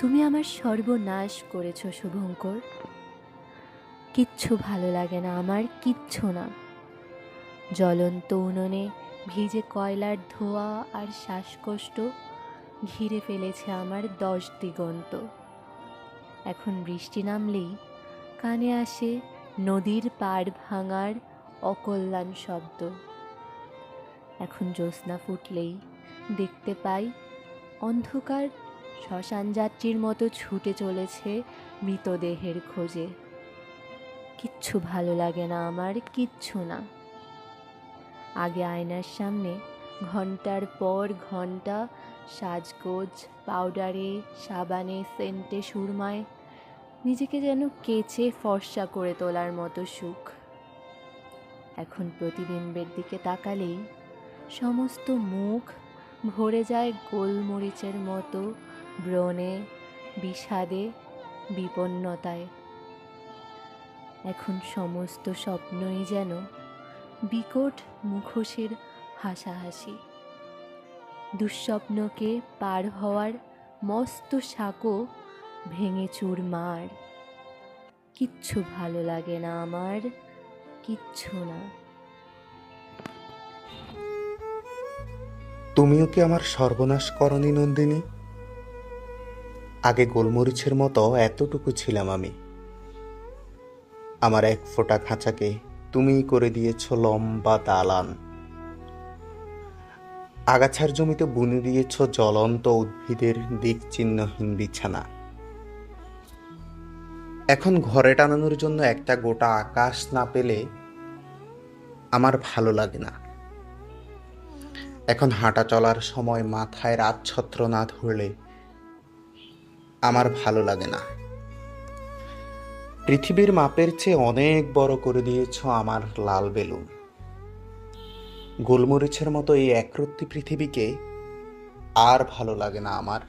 তুমি আমার সর্বনাশ করেছ শুভঙ্কর। কিচ্ছু ভালো লাগে না আমার, কিচ্ছু না। জ্বলন্ত উনুনে ভিজে কয়লার ধোঁয়া আর শ্বাসকষ্ট ঘিরে ফেলেছে আমার 10 দিগন্ত। এখন বৃষ্টি নামলেই কানে আসে নদীর পাড় ভাঙার অকল্যাণ শব্দ। এখন জ্যোৎস্না ফুটলেই দেখতে পাই অন্ধকার শ্মশান যাত্রীর মতো ছুটে চলেছে মৃতদেহের খোঁজে। কিচ্ছু ভালো লাগে না আমার, কিচ্ছু না। আগে আয়নার সামনে ঘন্টার পর ঘন্টা সাজগোজ, পাউডারে, সাবানে, সেন্টে, সুরমায় নিজেকে যেন কেচে ফর্সা করে তোলার মতো সুখ। এখন প্রতিবিম্বের দিকে তাকালেই সমস্ত মুখ ভরে যায় গোলমরিচের মতো ব্রণে, বিষাদে, বিপন্নতায়। এখন সমস্ত স্বপ্নই যেন বিকট মুখোশের হাসাহাসি। দুঃস্বপ্নকে পার হওয়ার মস্ত সাঁকো ভেঙে চুরমার। কিচ্ছু ভালো লাগে না আমার, কিচ্ছু না। তুমিও কি আমার সর্বনাশ করনি নন্দিনী? আগে গোলমরিচের মতো এতটুকু ছিলাম আমি। আমার এক ফোঁটা খাঁচাকে তুমিই করে দিয়েছ লম্বা দালান। আগাছার জমিতে বুনে দিয়েছ জ্বলন্ত উদ্ভিদের দিক চিহ্নহীন বিছানা। এখন ঘরে টানানোর জন্য একটা গোটা আকাশ না পেলে আমার ভালো লাগে না। এখন হাঁটা চলার সময় মাথায় রাতছত্র না ধরলে আমার ভালো লাগে না। পৃথিবীর মাপের চেয়ে অনেক বড় করে দিয়েছ আমার লাল বেলুন। গোলমরিচের মতো এই একরত্তি পৃথিবীকে আর ভালো লাগে না আমার।